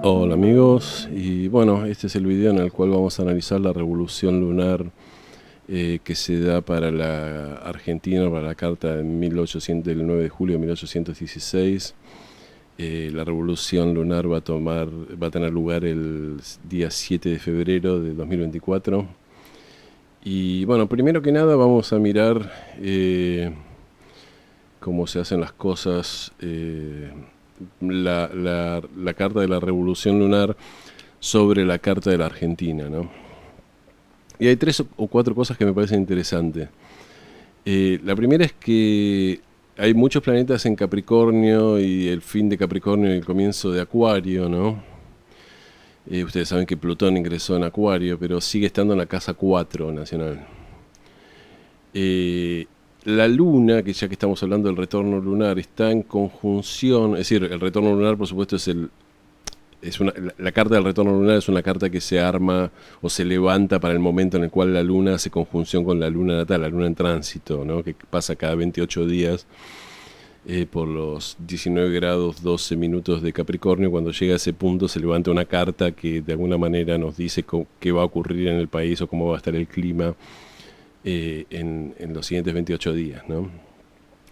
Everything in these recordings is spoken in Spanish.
Hola amigos, y bueno, este es el video en el cual vamos a analizar la revolución lunar que se da para la Argentina, para la carta del 9 de julio de 1816. La revolución lunar va a tener lugar el día 7 de febrero de 2024. Y bueno, primero que nada vamos a mirar cómo se hacen las cosas, la carta de la revolución lunar sobre la carta de la Argentina, ¿no? Y hay tres o cuatro cosas que me parecen interesantes. La primera es que hay muchos planetas en Capricornio y el fin de Capricornio y el comienzo de Acuario, ¿no? Ustedes saben que Plutón ingresó en Acuario, pero sigue estando en la casa 4 nacional. Eh, la Luna, que ya que estamos hablando del retorno lunar, está en conjunción, es decir, el retorno lunar por supuesto la carta del retorno lunar es una carta que se arma o se levanta para el momento en el cual la luna hace conjunción con la luna natal, la luna en tránsito, ¿no? Que pasa cada 28 días por los 19 grados 12 minutos de Capricornio. Cuando llega a ese punto se levanta una carta que de alguna manera nos dice qué va a ocurrir en el país o cómo va a estar el clima en los siguientes 28 días, ¿no?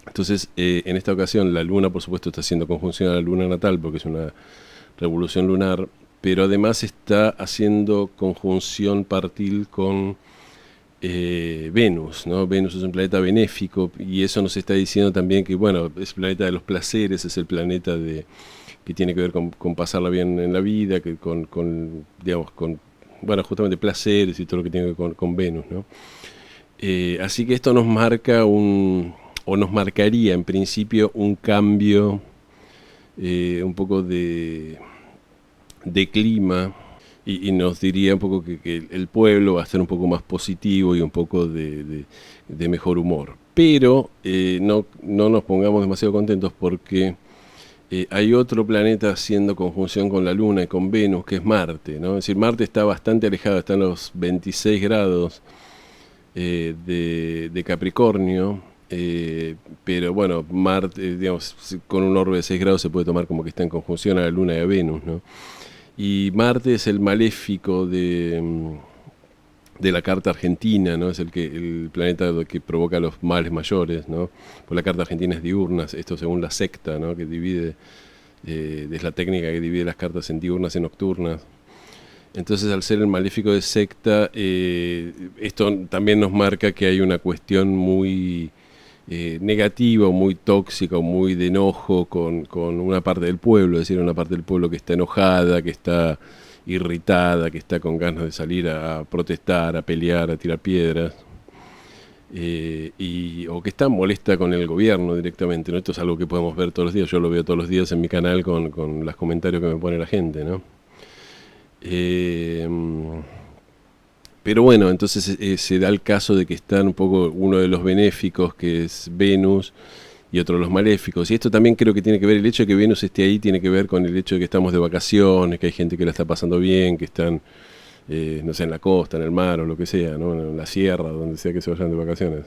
Entonces, en esta ocasión la luna por supuesto está haciendo conjunción a la luna natal porque es una revolución lunar, pero además está haciendo conjunción partil con Venus, ¿no? Venus es un planeta benéfico y eso nos está diciendo también que, bueno, es el planeta de los placeres, es el planeta que tiene que ver con pasarla bien en la vida, que digamos, bueno, justamente placeres y todo lo que tiene que ver con Venus, ¿no? Así que esto nos marca o nos marcaría en principio un cambio un poco de clima y nos diría un poco que el pueblo va a estar un poco más positivo y un poco de mejor humor. Pero no nos pongamos demasiado contentos porque hay otro planeta haciendo conjunción con la Luna y con Venus, que es Marte, ¿no? Es decir, Marte está bastante alejado, está en los 26 grados de Capricornio, pero bueno, Marte, digamos, con un orbe de 6 grados se puede tomar como que está en conjunción a la Luna y a Venus, ¿no? Y Marte es el maléfico de la carta argentina, ¿no? Es el planeta que provoca los males mayores, ¿no? Pues la carta argentina es diurna, esto según la secta, ¿no? Que divide, es la técnica que divide las cartas en diurnas y nocturnas. Entonces, al ser el maléfico de secta, esto también nos marca que hay una cuestión muy negativa, muy tóxica, muy de enojo con una parte del pueblo, es decir, una parte del pueblo que está enojada, que está irritada, que está con ganas de salir a protestar, a pelear, a tirar piedras, o que está molesta con el gobierno directamente, ¿no? Esto es algo que podemos ver todos los días, yo lo veo todos los días en mi canal con los comentarios que me pone la gente, ¿no? Eh, pero bueno, entonces se da el caso de que están un poco uno de los benéficos, que es Venus, y otro de los maléficos. Y esto también creo que tiene que ver, el hecho de que Venus esté ahí tiene que ver con el hecho de que estamos de vacaciones, que hay gente que la está pasando bien, que están, no sé, en la costa, en el mar o lo que sea, ¿no? En la sierra, donde sea que se vayan de vacaciones.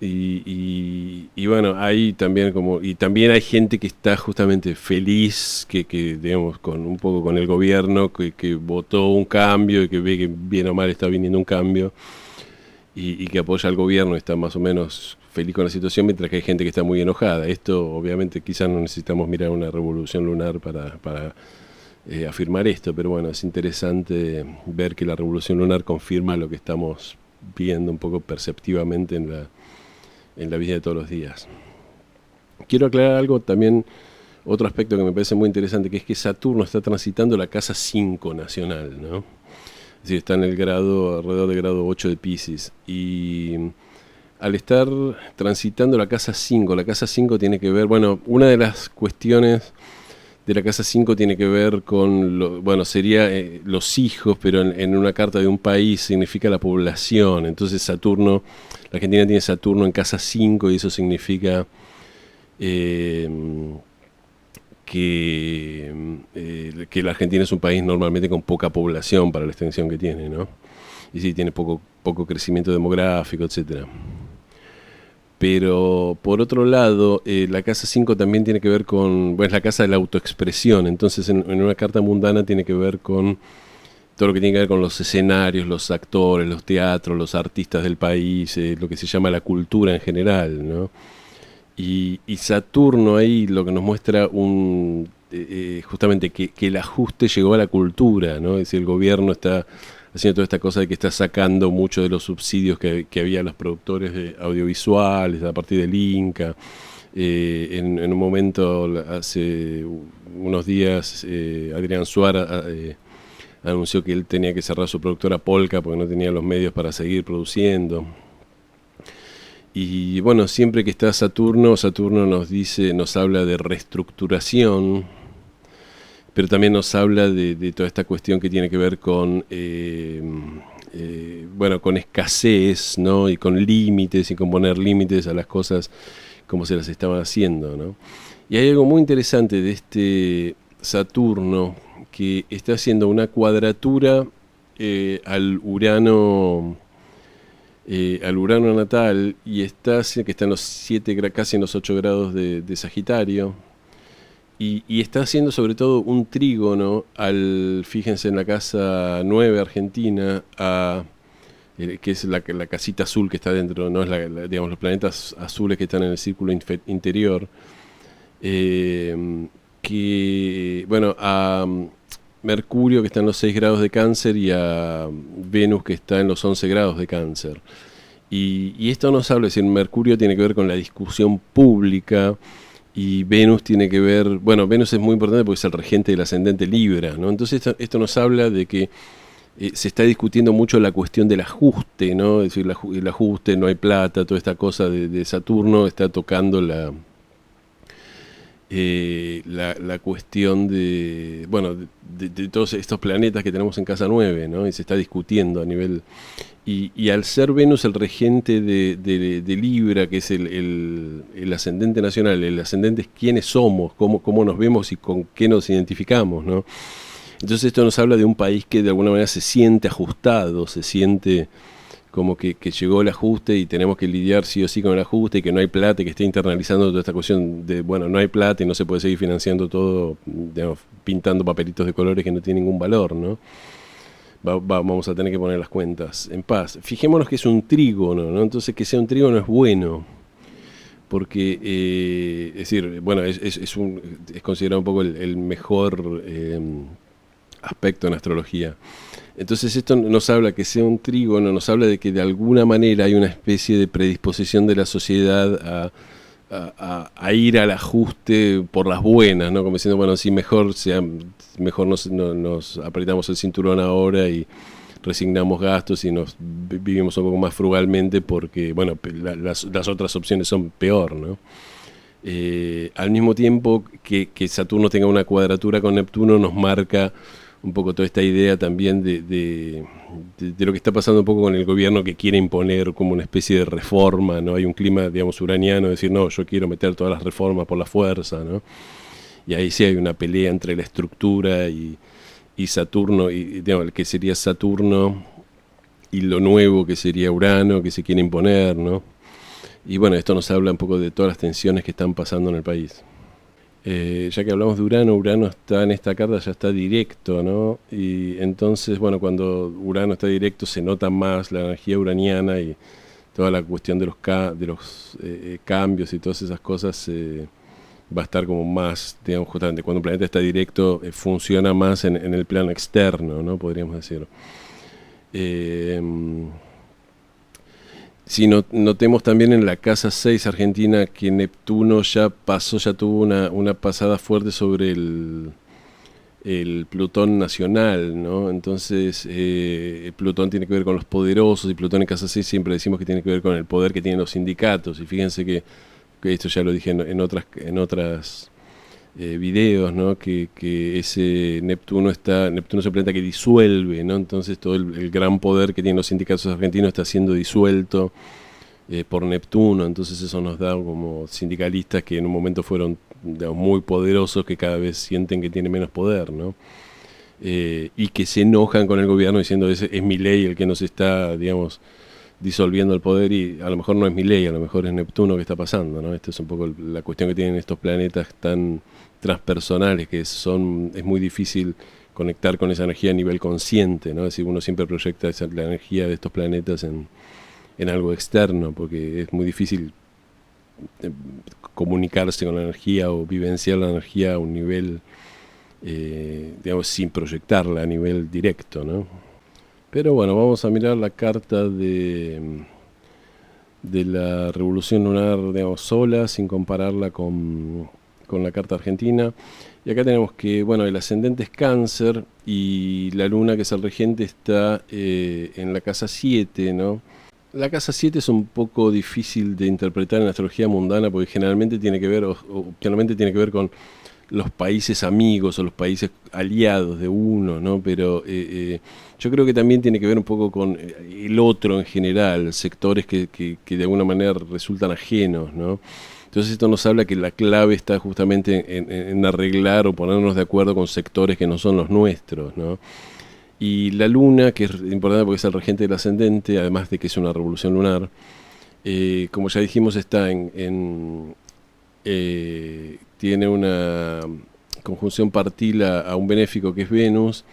Y bueno, ahí también y también hay gente que está justamente feliz, que digamos, con un poco con el gobierno, que votó un cambio y que ve que bien o mal está viniendo un cambio y que apoya al gobierno y está más o menos feliz con la situación, mientras que hay gente que está muy enojada. Esto obviamente quizás no necesitamos mirar una revolución lunar para afirmar esto, pero bueno, es interesante ver que la revolución lunar confirma lo que estamos viendo un poco perceptivamente en la vida de todos los días. Quiero aclarar algo también, otro aspecto que me parece muy interesante, que es que Saturno está transitando la casa 5 nacional, ¿no? Es decir, está en el grado, alrededor del grado 8 de Piscis. Y al estar transitando la casa 5 tiene que ver, bueno, una de las cuestiones de la casa 5 tiene que ver con, bueno, sería los hijos, pero en una carta de un país significa la población. Entonces Saturno, la Argentina tiene Saturno en casa 5 y eso significa eh, que la Argentina es un país normalmente con poca población para la extensión que tiene, ¿no? Y sí, tiene poco crecimiento demográfico, etcétera. Pero por otro lado, la casa 5 también tiene que ver con, bueno, es la casa de la autoexpresión, entonces en una carta mundana tiene que ver con todo lo que tiene que ver con los escenarios, los actores, los teatros, los artistas del país, lo que se llama la cultura en general, ¿no? Y Saturno ahí lo que nos muestra justamente que el ajuste llegó a la cultura, ¿no? Es decir, el gobierno está haciendo toda esta cosa de que está sacando mucho de los subsidios que había a los productores de audiovisuales a partir del Inca. En un momento, hace unos días, Adrián Suárez anunció que él tenía que cerrar su productora Polka porque no tenía los medios para seguir produciendo. Y bueno, siempre que está Saturno nos habla de reestructuración, pero también nos habla de toda esta cuestión que tiene que ver con, bueno, con escasez, ¿no? Y con límites, y con poner límites a las cosas como se las estaban haciendo, ¿no? Y hay algo muy interesante de este Saturno, que está haciendo una cuadratura al Urano natal, y que está en los 7, casi en los 8 grados de Sagitario, y está haciendo sobre todo un trígono fíjense, en la casa 9 argentina, que es la casita azul que está dentro, no es digamos, los planetas azules que están en el círculo interior, que, bueno, a Mercurio, que está en los 6 grados de Cáncer, y a Venus, que está en los 11 grados de Cáncer. Y esto nos habla, es decir, Mercurio tiene que ver con la discusión pública, y Venus tiene que ver, bueno, Venus es muy importante porque es el regente del ascendente Libra, ¿no? Entonces esto nos habla de que se está discutiendo mucho la cuestión del ajuste, ¿no? Es decir, el ajuste, no hay plata, toda esta cosa de Saturno está tocando la cuestión de, bueno, de todos estos planetas que tenemos en casa 9, ¿no? Y se está discutiendo a nivel... Y al ser Venus el regente de Libra, que es el ascendente nacional, el ascendente es quiénes somos, cómo nos vemos y con qué nos identificamos, ¿no? Entonces esto nos habla de un país que de alguna manera se siente ajustado, se siente como que llegó el ajuste y tenemos que lidiar sí o sí con el ajuste, y que no hay plata, y que está internalizando toda esta cuestión de, bueno, no hay plata y no se puede seguir financiando todo, digamos, pintando papelitos de colores que no tienen ningún valor, ¿no? Vamos a tener que poner las cuentas en paz. Fijémonos que es un trígono, ¿no? Entonces, que sea un trígono es bueno, porque, es decir, bueno, es considerado un poco el mejor aspecto en astrología. Entonces esto nos habla que sea un trígono, nos habla de que de alguna manera hay una especie de predisposición de la sociedad a ir al ajuste por las buenas, ¿no? Como diciendo, bueno, sí, mejor nos apretamos el cinturón ahora y resignamos gastos y nos vivimos un poco más frugalmente, porque, bueno, las otras opciones son peor, ¿no? Al mismo tiempo que Saturno tenga una cuadratura con Neptuno nos marca un poco toda esta idea también de lo que está pasando un poco con el gobierno, que quiere imponer como una especie de reforma, ¿no? Hay un clima, digamos, uraniano, de decir, no, yo quiero meter todas las reformas por la fuerza, ¿no? Y ahí sí hay una pelea entre la estructura y Saturno, y digamos, el que sería Saturno, y lo nuevo que sería Urano, que se quiere imponer, ¿no? Y bueno, esto nos habla un poco de todas las tensiones que están pasando en el país. Ya que hablamos de Urano está en esta carta, ya está directo, ¿no? Y entonces, bueno, cuando Urano está directo se nota más la energía uraniana, y toda la cuestión de los cambios y todas esas cosas va a estar como más, digamos, justamente cuando un planeta está directo, funciona más en el plano externo, ¿no? Podríamos decir. Si notemos también en la casa 6 argentina que Neptuno ya tuvo una pasada fuerte sobre el Plutón nacional, ¿no? Entonces, Plutón tiene que ver con los poderosos, y Plutón en casa 6 siempre decimos que tiene que ver con el poder que tienen los sindicatos. Y fíjense que esto ya lo dije en otras videos, ¿no? Que ese Neptuno es un planeta que disuelve, ¿no? Entonces todo el gran poder que tienen los sindicatos argentinos está siendo disuelto por Neptuno. Entonces eso nos da como sindicalistas que en un momento fueron, digamos, muy poderosos, que cada vez sienten que tienen menos poder, ¿no? Y que se enojan con el gobierno diciendo, es mi ley el que nos está, digamos, disolviendo el poder, y a lo mejor no es Milei, a lo mejor es Neptuno que está pasando, ¿no? Esta es un poco la cuestión que tienen estos planetas tan transpersonales, que es muy difícil conectar con esa energía a nivel consciente, ¿no? Es decir, uno siempre proyecta la energía de estos planetas en algo externo, porque es muy difícil eh, comunicarse con la energía o vivenciar la energía a un nivel, digamos, sin proyectarla a nivel directo, ¿no? Pero bueno, vamos a mirar la carta de la revolución lunar, digamos, sola, sin compararla con la carta argentina. Y acá tenemos que, bueno, el ascendente es Cáncer y la luna, que es el regente, está en la casa 7, ¿no? La casa 7 es un poco difícil de interpretar en la astrología mundana porque generalmente tiene que ver, o generalmente tiene que ver con los países amigos o los países aliados de uno, ¿no? Pero yo creo que también tiene que ver un poco con el otro en general, sectores que de alguna manera resultan ajenos, ¿no? Entonces esto nos habla que la clave está justamente en arreglar o ponernos de acuerdo con sectores que no son los nuestros, ¿no? Y la luna, que es importante porque es el regente del ascendente, además de que es una revolución lunar, como ya dijimos, está tiene una conjunción partila a un benéfico que es Venus,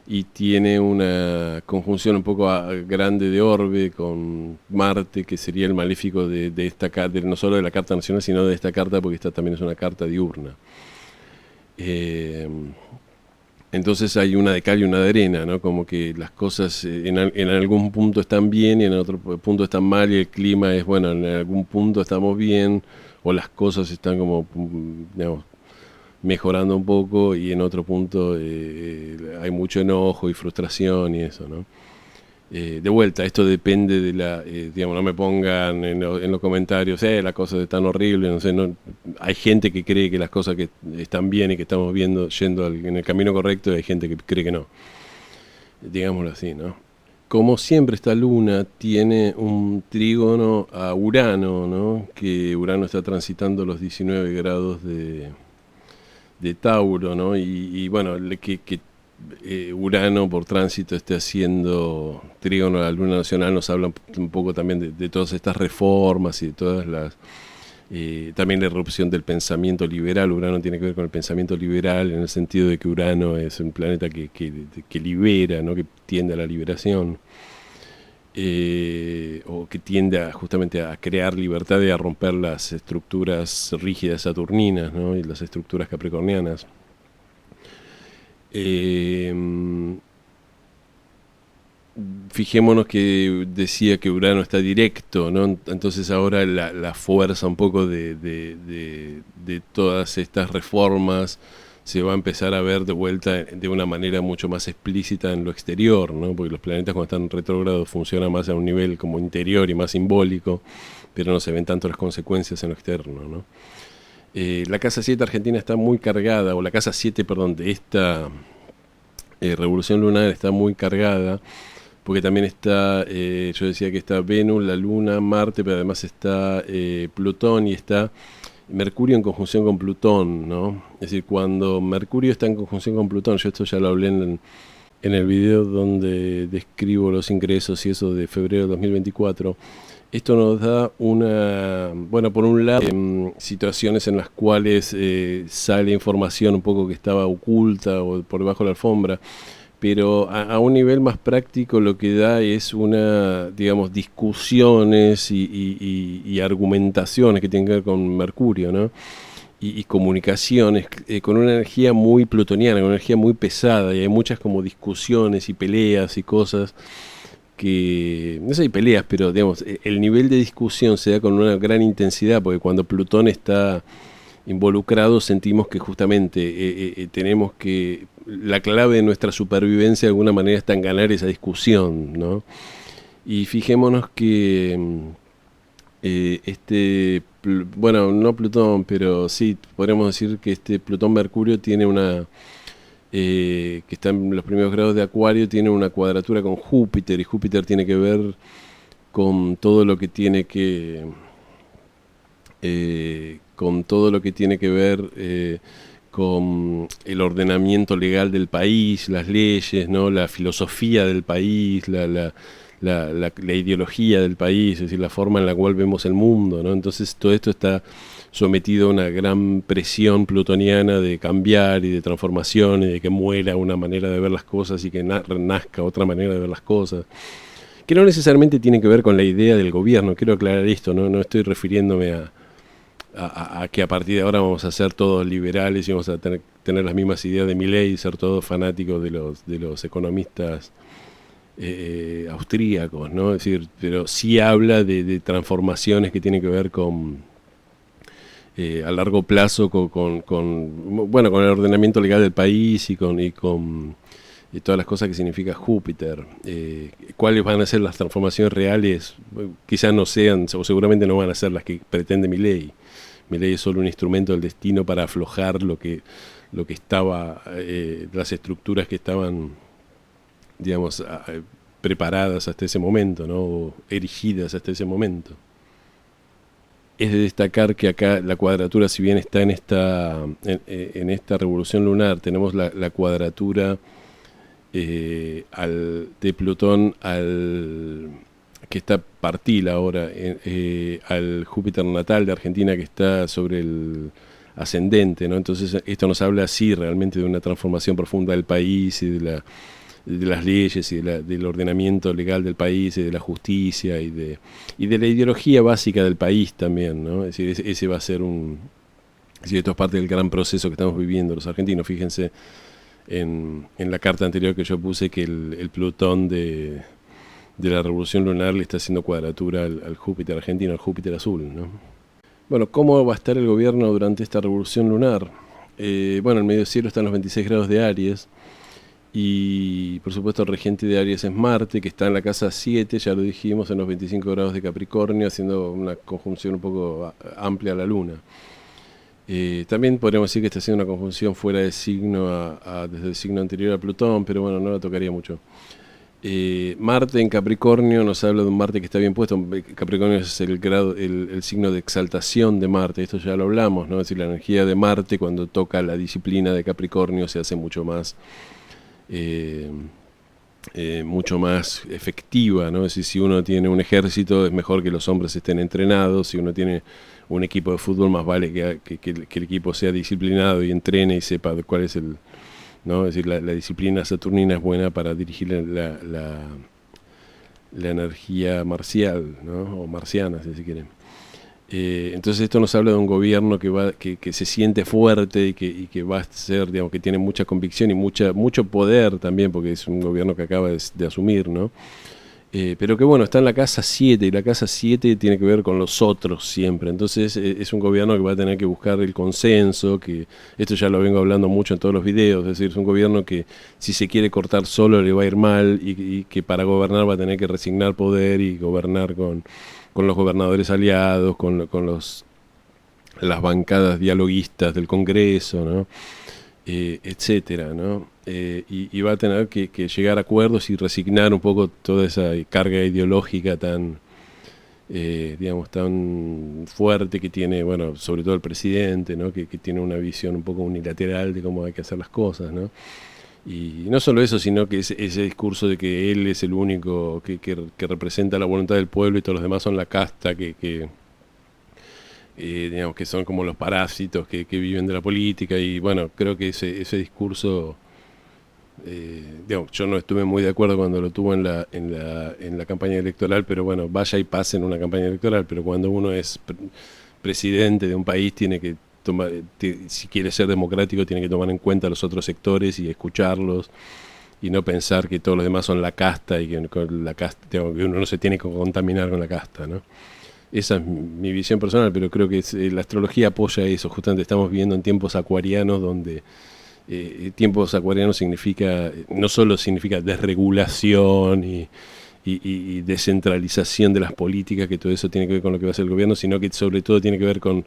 y tiene una conjunción un poco grande de orbe con Marte, que sería el maléfico de esta carta, no solo de la carta nacional, sino de esta carta, porque esta también es una carta diurna. Entonces hay una de cal y una de arena, ¿no? Como que las cosas en algún punto están bien y en otro punto están mal, y el clima es, bueno, en algún punto estamos bien, o las cosas están como, digamos, mejorando un poco, y en otro punto hay mucho enojo y frustración y eso, ¿no? De vuelta, esto depende de digamos, no me pongan en los comentarios, las cosas están horribles, no sé, no, hay gente que cree que las cosas que están bien y que estamos viendo, yendo en el camino correcto, y hay gente que cree que no, digámoslo así, ¿no? Como siempre, esta luna tiene un trígono a Urano, ¿no? Que Urano está transitando los 19 grados de Tauro, ¿no? Y bueno, que Urano por tránsito esté haciendo trígono a la luna nacional nos habla un poco también de todas estas reformas y de todas las... también la irrupción del pensamiento liberal. Urano tiene que ver con el pensamiento liberal en el sentido de que Urano es un planeta que libera, ¿no? Que tiende a la liberación. O que tiende justamente a crear libertad y a romper las estructuras rígidas saturninas, ¿no? Y las estructuras capricornianas. Fijémonos que decía que Urano está directo, ¿no? Entonces ahora la fuerza un poco de todas estas reformas se va a empezar a ver de vuelta de una manera mucho más explícita en lo exterior, ¿no? Porque los planetas, cuando están retrógrados, funcionan más a un nivel como interior y más simbólico, pero no se ven tanto las consecuencias en lo externo, ¿no? La casa 7 argentina está muy cargada, o la casa 7, perdón, de esta revolución lunar está muy cargada, porque también está, yo decía que está Venus, la Luna, Marte, pero además está Plutón, y está Mercurio en conjunción con Plutón, ¿no? Es decir, cuando Mercurio está en conjunción con Plutón, yo esto ya lo hablé en el video donde describo los ingresos y eso de febrero de 2024, esto nos da bueno, por un lado, situaciones en las cuales sale información un poco que estaba oculta o por debajo de la alfombra, pero a un nivel más práctico lo que da es digamos, discusiones y argumentaciones que tienen que ver con Mercurio, ¿no? Y comunicaciones con una energía muy plutoniana, con una energía muy pesada, y hay muchas como discusiones y peleas y cosas no sé si peleas, pero digamos, el nivel de discusión se da con una gran intensidad, porque cuando Plutón está involucrados sentimos que justamente tenemos que, la clave de nuestra supervivencia de alguna manera está en ganar esa discusión, ¿no? Y fijémonos que bueno, no Plutón, pero sí, podríamos decir que Plutón-Mercurio tiene que está en los primeros grados de Acuario, tiene una cuadratura con Júpiter, y Júpiter tiene que ver con todo lo que tiene que ver con el ordenamiento legal del país, las leyes, ¿no? La filosofía del país, la la ideología del país, es decir, la forma en la cual vemos el mundo, ¿no? Entonces todo esto está sometido a una gran presión plutoniana de cambiar y de transformación y de que muera una manera de ver las cosas y que nazca otra manera de ver las cosas, que no necesariamente tiene que ver con la idea del gobierno. Quiero aclarar esto, no estoy refiriéndome a que a partir de ahora vamos a ser todos liberales y vamos a tener las mismas ideas de Milei y ser todos fanáticos de los economistas austríacos, ¿no? Es decir, pero sí habla de transformaciones que tienen que ver con a largo plazo bueno, con el ordenamiento legal del país y con todas las cosas que significa Júpiter. ¿Cuáles van a ser las transformaciones reales? Quizás no sean, o seguramente no van a ser las que pretende Milei. Milei es solo un instrumento del destino para aflojar lo que estaba, las estructuras que estaban, digamos, preparadas hasta ese momento, ¿no? O erigidas hasta ese momento. Es de destacar que acá la cuadratura, si bien está en esta revolución lunar, tenemos la cuadratura de Plutón que está partil ahora, al Júpiter natal de Argentina, que está sobre el ascendente, ¿no? Entonces esto nos habla así realmente de una transformación profunda del país y de las leyes y del ordenamiento legal del país y de la justicia y de la ideología básica del país también, ¿no? Es decir, ese va a ser esto es parte del gran proceso que estamos viviendo los argentinos. Fíjense en la carta anterior que yo puse que el Plutón de la revolución lunar le está haciendo cuadratura al Júpiter argentino, al Júpiter azul, ¿no? Bueno, ¿cómo va a estar el gobierno durante esta revolución lunar? Bueno, el medio cielo está en los 26 grados de Aries. Y por supuesto el regente de Aries es Marte, que está en la casa 7, ya lo dijimos, en los 25 grados de Capricornio, haciendo una conjunción un poco amplia a la Luna. También podríamos decir que está haciendo una conjunción fuera de signo desde el signo anterior a Plutón, pero bueno, no la tocaría mucho. Marte en Capricornio nos habla de un Marte que está bien puesto. Capricornio es el signo de exaltación de Marte, esto ya lo hablamos, ¿no? Es decir, la energía de Marte cuando toca la disciplina de Capricornio se hace mucho más efectiva, ¿no? Es decir, si uno tiene un ejército es mejor que los hombres estén entrenados, si uno tiene un equipo de fútbol más vale que el equipo sea disciplinado y entrene y sepa cuál es ¿no? Es decir, la disciplina saturnina es buena para dirigir la energía marcial, ¿no? O marciana, si se quiere. Entonces esto nos habla de un gobierno que se siente fuerte y que va a ser, digamos, que tiene mucha convicción y mucho poder también, porque es un gobierno que acaba de asumir, ¿no? Pero que bueno, está en la casa 7 y la casa 7 tiene que ver con los otros siempre. Entonces es un gobierno que va a tener que buscar el consenso, que esto ya lo vengo hablando mucho en todos los videos, es decir, es un gobierno que si se quiere cortar solo le va a ir mal y que para gobernar va a tener que resignar poder y gobernar con los gobernadores aliados, con las bancadas dialoguistas del Congreso, ¿no? Etcétera, ¿no? Y va a tener que llegar a acuerdos y resignar un poco toda esa carga ideológica tan, digamos, tan fuerte que tiene, bueno, sobre todo el presidente, ¿no? Que tiene una visión un poco unilateral de cómo hay que hacer las cosas, ¿no? Y no solo eso, sino que ese discurso de que él es el único que representa la voluntad del pueblo y todos los demás son la casta digamos, que son como los parásitos que viven de la política. Y bueno, creo que ese discurso, digamos, yo no estuve muy de acuerdo cuando lo tuvo en la campaña electoral, pero bueno, vaya y pase en una campaña electoral, pero cuando uno es presidente de un país tiene que si quiere ser democrático tiene que tomar en cuenta los otros sectores y escucharlos y no pensar que todos los demás son la casta y que con la casta, que uno no se tiene que contaminar con la casta, ¿no? Esa es mi visión personal, pero creo que la astrología apoya eso. Justamente estamos viviendo en tiempos acuarianos donde tiempos acuarianos no solo significa desregulación y descentralización de las políticas, que todo eso tiene que ver con lo que va a hacer el gobierno, sino que sobre todo tiene que ver con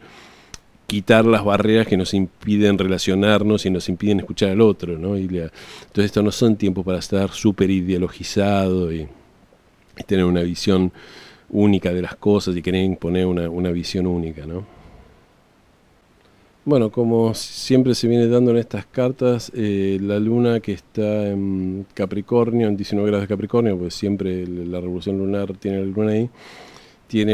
quitar las barreras que nos impiden relacionarnos y nos impiden escuchar al otro, ¿no? Entonces estos no son tiempos para estar súper ideologizado y tener una visión única de las cosas y querer imponer una visión única, ¿no? Bueno, como siempre se viene dando en estas cartas, la luna que está en Capricornio, en 19 grados de Capricornio, pues siempre la revolución lunar tiene la luna ahí, tiene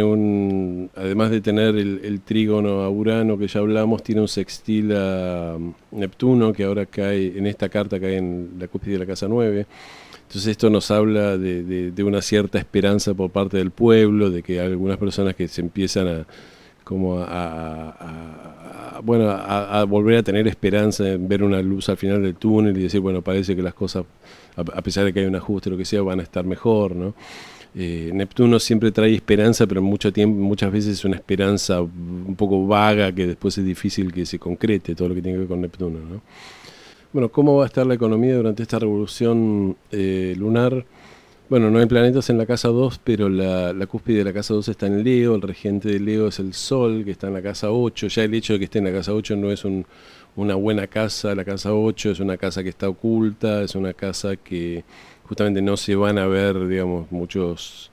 además de tener el trígono a Urano que ya hablamos, tiene un sextil a Neptuno que ahora cae, en esta carta cae en la cúspide de la casa 9. Entonces esto nos habla de una cierta esperanza por parte del pueblo, de que hay algunas personas que se empiezan a como bueno, a volver a tener esperanza en ver una luz al final del túnel y decir, bueno, parece que las cosas, a pesar de que hay un ajuste o lo que sea, van a estar mejor, ¿no? Neptuno siempre trae esperanza, pero muchas veces es una esperanza un poco vaga que después es difícil que se concrete todo lo que tiene que ver con Neptuno, ¿no? Bueno, ¿cómo va a estar la economía durante esta revolución lunar? Bueno, no hay planetas en la casa 2, pero la cúspide de la casa 2 está en Leo, el regente de Leo es el Sol, que está en la casa 8. Ya el hecho de que esté en la casa 8 no es una buena casa, la casa 8 es una casa que está oculta, es una casa que justamente no se van a ver, digamos, muchas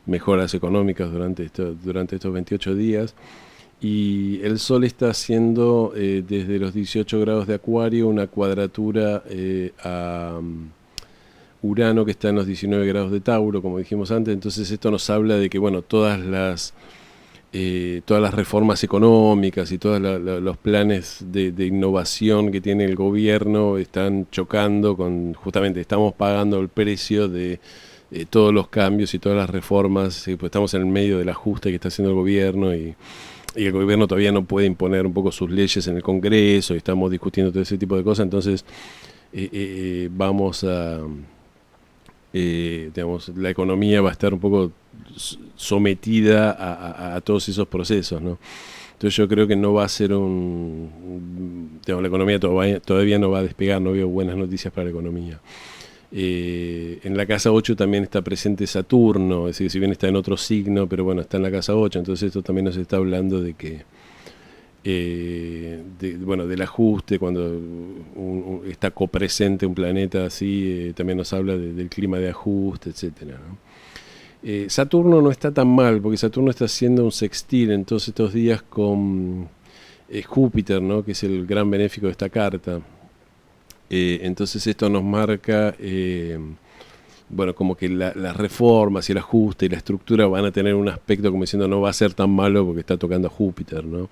mejoras económicas durante estos 28 días. Y el Sol está haciendo desde los 18 grados de Acuario una cuadratura a Urano que está en los 19 grados de Tauro, como dijimos antes. Entonces esto nos habla de que, bueno, todas las reformas económicas y todos los planes de innovación que tiene el gobierno están chocando con, justamente estamos pagando el precio de todos los cambios y todas las reformas, pues estamos en el medio del ajuste que está haciendo el gobierno y el gobierno todavía no puede imponer un poco sus leyes en el Congreso y estamos discutiendo todo ese tipo de cosas. Entonces vamos a... digamos, la economía va a estar un poco sometida a todos esos procesos, ¿no? Entonces yo creo que no va a ser digamos, la economía todavía no va a despegar, no veo buenas noticias para la economía. En la casa 8 también está presente Saturno, es decir, si bien está en otro signo, pero bueno, está en la casa 8, entonces esto también nos está hablando de que bueno, del ajuste, cuando está copresente un planeta así, también nos habla del clima de ajuste, etcétera, ¿no? Saturno no está tan mal, porque Saturno está haciendo un sextil en todos estos días con Júpiter, ¿no? Que es el gran benéfico de esta carta. Entonces esto nos marca, bueno, como que las reformas y el ajuste y la estructura van a tener un aspecto como diciendo no va a ser tan malo porque está tocando a Júpiter, ¿no?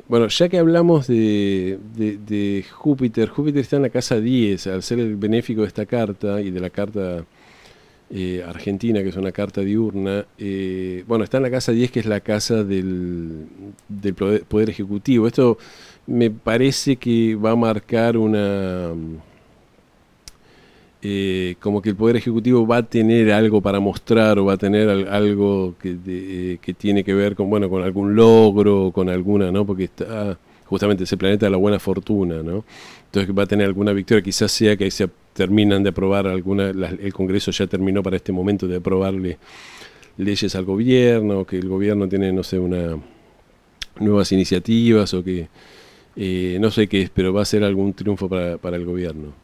Bueno, ya que hablamos de Júpiter, Júpiter está en la casa 10, al ser el benéfico de esta carta y de la carta argentina, que es una carta diurna. Bueno, está en la casa 10, que es la casa del poder ejecutivo. Esto me parece que va a marcar como que el Poder Ejecutivo va a tener algo para mostrar o va a tener algo que tiene que ver con, bueno, con algún logro, con alguna, ¿no? Porque está justamente ese planeta de la buena fortuna, ¿no? Entonces va a tener alguna victoria, quizás sea que ahí se terminan de aprobar el Congreso ya terminó para este momento de aprobarle leyes al gobierno, que el gobierno tiene, no sé, nuevas iniciativas o que no sé qué es, pero va a ser algún triunfo para el gobierno.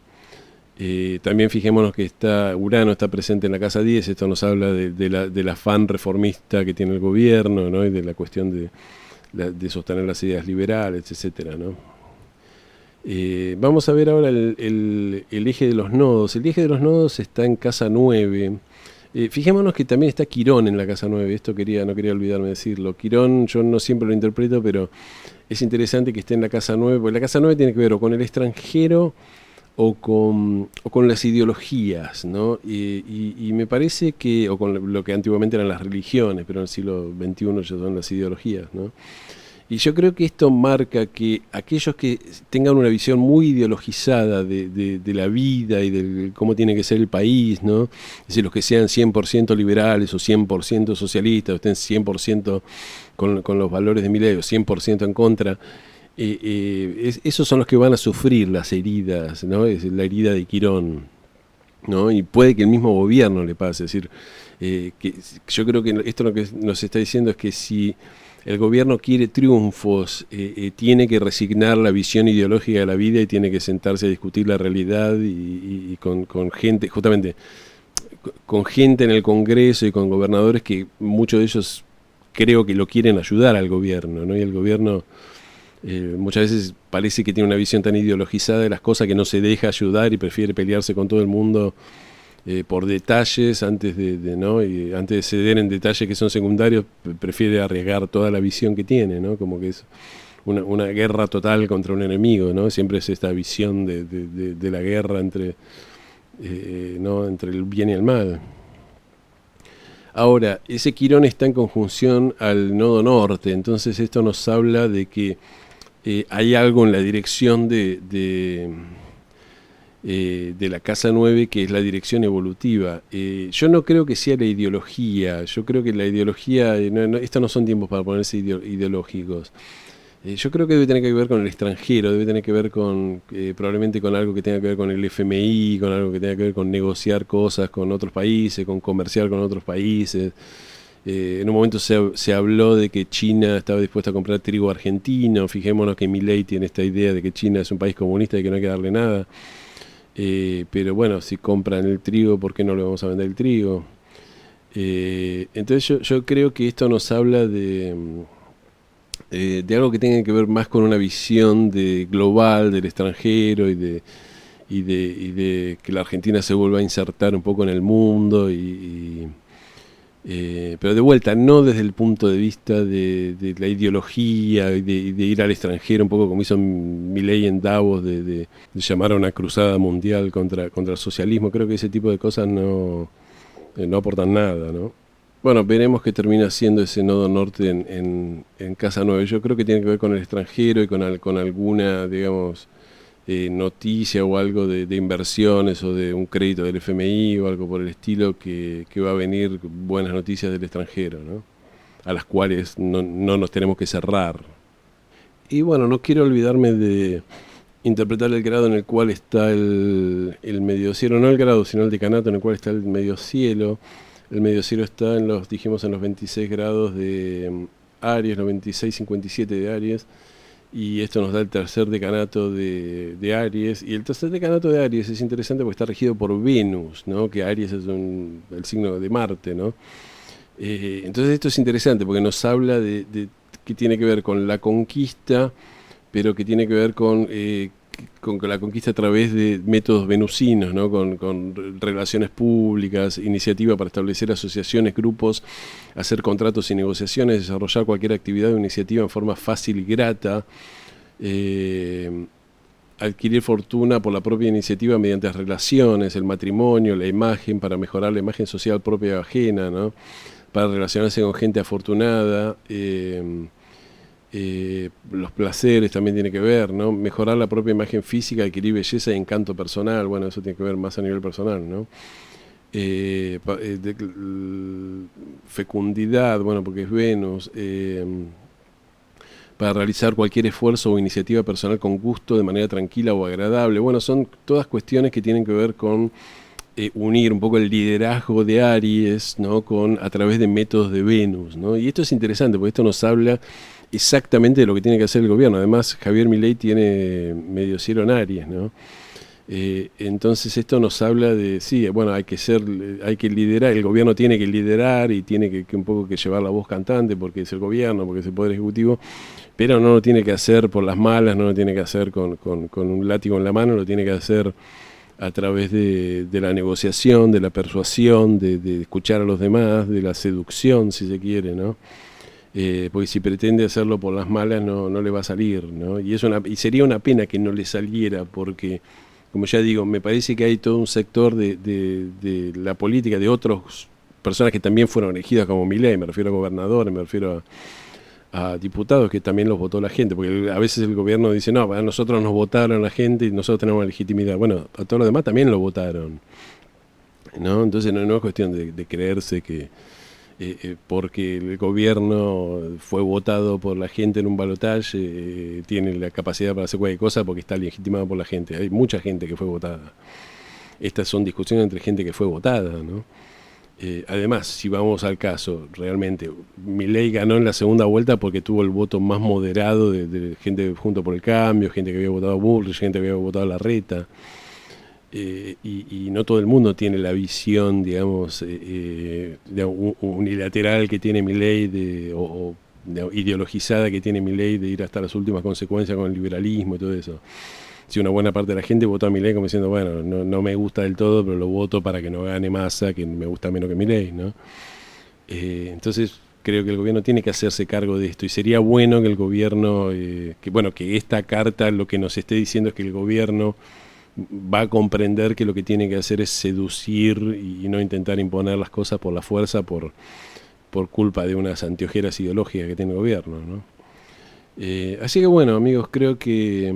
También fijémonos que Urano está presente en la casa 10, esto nos habla del afán reformista que tiene el gobierno, ¿no? Y de la cuestión de sostener las ideas liberales, etcétera, ¿no? Vamos a ver ahora el eje de los nodos. El eje de los nodos está en casa 9. Fijémonos que también está Quirón en la casa 9, esto no quería olvidarme de decirlo. Quirón yo no siempre lo interpreto, pero es interesante que esté en la casa 9, porque la casa 9 tiene que ver o con el extranjero o con las ideologías, ¿no? Y me parece que, o con lo que antiguamente eran las religiones, pero en el siglo XXI ya son las ideologías, ¿no? Y yo creo que esto marca que aquellos que tengan una visión muy ideologizada de la vida y de cómo tiene que ser el país, ¿no? Es decir, los que sean 100% liberales o 100% socialistas, o estén 100% con los valores de Milei o 100% en contra, esos son los que van a sufrir las heridas, ¿no? Es la herida de Quirón, ¿no? Y puede que el mismo gobierno le pase. Es decir, que yo creo que esto lo que nos está diciendo es que si el gobierno quiere triunfos, tiene que resignar la visión ideológica de la vida y tiene que sentarse a discutir la realidad y con gente, justamente con gente en el Congreso y con gobernadores que muchos de ellos creo que lo quieren ayudar al gobierno, ¿no? Y el gobierno Muchas veces parece que tiene una visión tan ideologizada de las cosas que no se deja ayudar y prefiere pelearse con todo el mundo por detalles ¿no? Y antes de ceder en detalles que son secundarios, prefiere arriesgar toda la visión que tiene, ¿no? Como que es una guerra total contra un enemigo, ¿no? Siempre es esta visión de la guerra ¿no? Entre el bien y el mal. Ahora, ese Quirón está en conjunción al nodo norte, entonces esto nos habla de que hay algo en la dirección de la casa 9 que es la dirección evolutiva. Yo no creo que sea la ideología, yo creo que la ideología, estos no son tiempos para ponerse ideológicos. Yo creo que debe tener que ver con el extranjero, debe tener que ver con probablemente con algo que tenga que ver con el FMI, con algo que tenga que ver con negociar cosas con otros países, con comerciar con otros países. En un momento se habló de que China estaba dispuesta a comprar trigo argentino. Fijémonos que Milei tiene esta idea de que China es un país comunista y que no hay que darle nada. Pero bueno, si compran el trigo, ¿por qué no le vamos a vender el trigo? Entonces yo creo que esto nos habla de algo que tenga que ver más con una visión global del extranjero y de que la Argentina se vuelva a insertar un poco en el mundo pero de vuelta, no desde el punto de vista de la ideología y de ir al extranjero, un poco como hizo Milei en Davos, de llamar a una cruzada mundial contra el socialismo. Creo que ese tipo de cosas no aportan nada, ¿no? Bueno, veremos qué termina siendo ese nodo norte en Casa 9. Yo creo que tiene que ver con el extranjero y con alguna, digamos, noticia o algo de inversiones o de un crédito del FMI o algo por el estilo que va a venir buenas noticias del extranjero, ¿no? A las cuales no nos tenemos que cerrar. Y bueno, no quiero olvidarme de interpretar el grado en el cual está el medio cielo, no el grado, sino el decanato en el cual está el medio cielo. El medio cielo está dijimos en los 26 grados de Aries, los 26-57 de Aries, y esto nos da el tercer decanato de Aries, y el tercer decanato de Aries es interesante porque está regido por Venus, ¿no? Que Aries es el signo de Marte, ¿no? Entonces esto es interesante porque nos habla de que tiene que ver con la conquista, pero que tiene que ver con la conquista a través de métodos venusinos, ¿no? Con relaciones públicas, iniciativa para establecer asociaciones, grupos, hacer contratos y negociaciones, desarrollar cualquier actividad o iniciativa en forma fácil y grata, adquirir fortuna por la propia iniciativa mediante relaciones, el matrimonio, la imagen, para mejorar la imagen social propia y ajena, ¿no? Para relacionarse con gente afortunada, los placeres también tiene que ver, ¿no? Mejorar la propia imagen física, adquirir belleza y encanto personal, bueno, eso tiene que ver más a nivel personal, ¿no? Fecundidad, bueno, porque es Venus, para realizar cualquier esfuerzo o iniciativa personal con gusto, de manera tranquila o agradable. Bueno, son todas cuestiones que tienen que ver con unir un poco el liderazgo de Aries, ¿no? A través de métodos de Venus, ¿no? Y esto es interesante porque esto nos habla exactamente de lo que tiene que hacer el gobierno. Además, Javier Milei tiene medio cielo en Aries, ¿no? Entonces esto nos habla de, sí, bueno, hay que liderar, el gobierno tiene que liderar y tiene que un poco que llevar la voz cantante porque es el gobierno, porque es el poder ejecutivo, pero no lo tiene que hacer por las malas, no lo tiene que hacer con un látigo en la mano, lo tiene que hacer a través de la negociación, de la persuasión, de escuchar a los demás, de la seducción, si se quiere, ¿no? Porque si pretende hacerlo por las malas no le va a salir, ¿no? Y sería una pena que no le saliera, porque, como ya digo, me parece que hay todo un sector de la política, de otras personas que también fueron elegidas como Milei, me refiero a gobernadores, me refiero a diputados que también los votó la gente, porque a veces el gobierno dice, no, a nosotros nos votaron la gente y nosotros tenemos legitimidad. Bueno, a todos los demás también lo votaron, ¿no? Entonces no es cuestión de creerse que porque el gobierno fue votado por la gente en un balotaje, tiene la capacidad para hacer cualquier cosa porque está legitimado por la gente. Hay mucha gente que fue votada. Estas son discusiones entre gente que fue votada, ¿no? Además, si vamos al caso, realmente, Milei ganó en la segunda vuelta porque tuvo el voto más moderado de gente Junto por el Cambio, gente que había votado a Bullrich, gente que había votado a Larreta. Y no todo el mundo tiene la visión, digamos, unilateral que tiene Milei ideologizada que tiene Milei de ir hasta las últimas consecuencias con el liberalismo y todo eso. Si una buena parte de la gente votó a Milei como diciendo, bueno, no me gusta del todo, pero lo voto para que no gane Massa, que me gusta menos que Milei, ¿no? Entonces creo que el gobierno tiene que hacerse cargo de esto y sería bueno que el gobierno, que esta carta lo que nos esté diciendo es que el gobierno va a comprender que lo que tiene que hacer es seducir y no intentar imponer las cosas por la fuerza, por culpa de unas anteojeras ideológicas que tiene el gobierno, ¿no? Así que bueno, amigos, creo que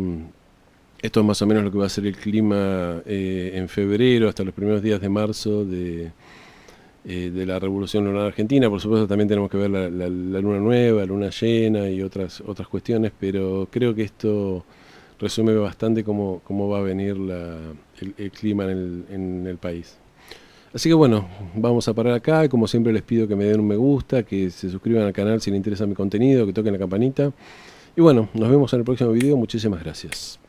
esto es más o menos lo que va a ser el clima en febrero hasta los primeros días de marzo de la Revolución Lunar Argentina. Por supuesto también tenemos que ver la luna nueva, la luna llena y otras cuestiones, pero creo que esto resume bastante cómo va a venir el clima en el país. Así que bueno, vamos a parar acá. Como siempre les pido que me den un me gusta, que se suscriban al canal si les interesa mi contenido, que toquen la campanita. Y bueno, nos vemos en el próximo video. Muchísimas gracias.